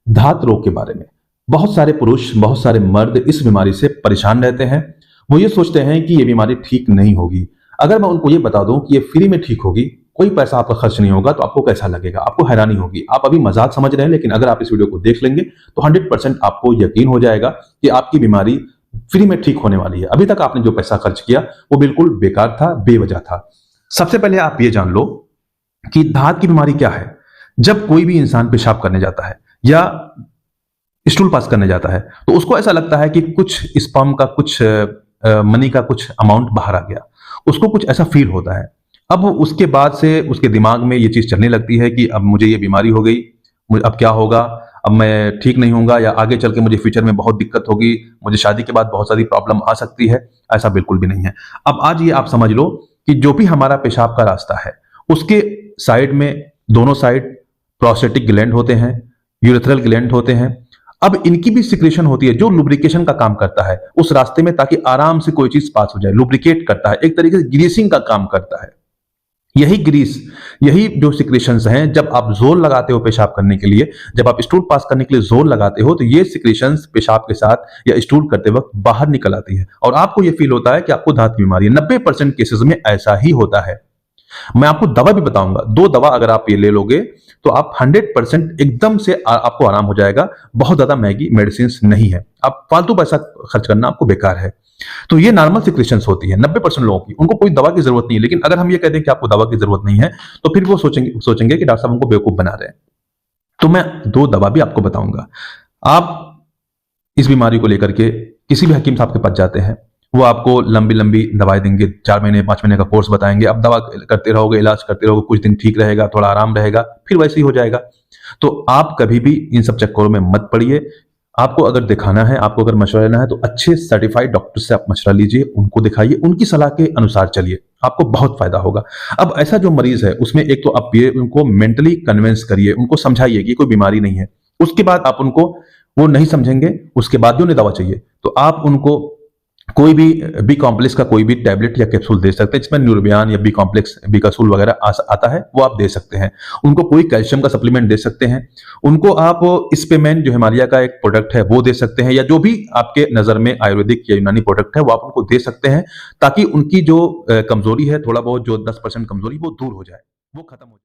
धात रोग के बारे में। बहुत सारे पुरुष, बहुत सारे मर्द इस बीमारी से परेशान रहते हैं। वो ये सोचते हैं कि ये बीमारी ठीक नहीं होगी। अगर मैं उनको ये बता दूं कि ये फ्री में ठीक होगी, कोई पैसा आपका खर्च नहीं होगा, तो आपको कैसा लगेगा? आपको हैरानी होगी। आप अभी मजाक समझ रहे हैं, लेकिन अगर आप इस वीडियो को देख लेंगे तो 100% आपको यकीन हो जाएगा कि आपकी बीमारी फ्री में ठीक होने वाली है। अभी तक आपने जो पैसा खर्च किया वो बिल्कुल बेकार था, बेवजह था। सबसे पहले आप ये जान लो कि धात की बीमारी क्या है। जब कोई भी इंसान पेशाब करने जाता है या स्टूल पास करने जाता है तो उसको ऐसा लगता है कि कुछ स्पर्म का, कुछ मनी का कुछ अमाउंट बाहर आ गया। उसको कुछ ऐसा फील होता है। अब उसके बाद से उसके दिमाग में ये चीज चलने लगती है कि अब मुझे ये बीमारी हो गई, अब क्या होगा, अब मैं ठीक नहीं होऊंगा, या आगे चल के मुझे फ्यूचर में बहुत दिक्कत होगी, मुझे शादी के बाद बहुत सारी प्रॉब्लम आ सकती है। ऐसा बिल्कुल भी नहीं है। अब आज ये आप समझ लो कि जो भी हमारा पेशाब का रास्ता है उसके साइड में, दोनों साइड प्रोस्टेटिक ग्लैंड होते हैं, यूरेथ्रल ग्लैंड होते हैं। अब इनकी भी सिक्रेशन होती है जो लुब्रिकेशन का काम करता है उस रास्ते में, ताकि आराम से कोई चीज पास हो जाए। लुब्रिकेट करता है, एक तरीके से ग्रीसिंग का काम करता है। यही ग्रीस, यही जो सिक्रेशंस हैं, जब आप जोर लगाते हो पेशाब करने के लिए, जब आप स्टूल पास करने के लिए जोर लगाते हो, तो ये सिक्रेशंस पेशाब के साथ या स्टूल करते वक्त बाहर निकल आती है और आपको ये फील होता है कि आपको धात की बीमारी है। 90% केसेस में ऐसा ही होता है। मैं आपको दवा भी बताऊंगा। 2 दवा अगर आप ये ले लोगे तो आप 100% एकदम से आपको आराम हो जाएगा। बहुत ज्यादा महंगी मेडिसिन नहीं है। आप फालतू पैसा खर्च करना आपको बेकार है। तो ये नॉर्मल सिक्रेशंस होती है 90% लोगों की, उनको कोई दवा की जरूरत नहीं है। लेकिन अगर हम ये कहते हैं कि आपको दवा की जरूरत नहीं है तो फिर वो सोचेंगे कि डॉक्टर साहब हमको बेवकूफ बना रहे हैं। तो मैं 2 दवा भी आपको बताऊंगा। आप इस बीमारी को लेकर के किसी भी हकीम साहब के पास जाते हैं, वो आपको लंबी लंबी दवाएं देंगे, 4 महीने 5 महीने का कोर्स बताएंगे। अब दवा करते रहोगे, इलाज करते रहोगे, कुछ दिन ठीक रहेगा, थोड़ा आराम रहेगा, फिर वैसे ही हो जाएगा। तो आप कभी भी इन सब चक्करों में मत पड़िए। आपको अगर दिखाना है, आपको अगर मशवरा लेना है, तो अच्छे सर्टिफाइड डॉक्टर से आप मशवरा लीजिए, उनको दिखाइए, उनकी सलाह के अनुसार चलिए, आपको बहुत फायदा होगा। अब ऐसा जो मरीज है उसमें एक तो आप ये उनको मेंटली कन्विंस करिए, उनको समझाइए कि कोई बीमारी नहीं है। उसके बाद आप उनको, वो नहीं समझेंगे, उसके बाद भी उन्हें दवा चाहिए, तो आप उनको कोई भी बी कॉम्प्लेक्स का कोई भी टैबलेट या कैप्सूल दे सकते हैं, जिसमें न्यूरोबियान या बी कॉम्प्लेक्स, बी कैप्सूल वगैरह आता है, वो आप दे सकते हैं। उनको कोई कैल्शियम का सप्लीमेंट दे सकते हैं। उनको आप स्पेमेन, जो हिमालय का एक प्रोडक्ट है, वो दे सकते हैं, या जो भी आपके नजर में आयुर्वेदिक या यूनानी प्रोडक्ट है वो आप उनको दे सकते हैं, ताकि उनकी जो कमजोरी है, थोड़ा बहुत जो 10% कमजोरी, वो दूर हो जाए, वो खत्म हो जाए।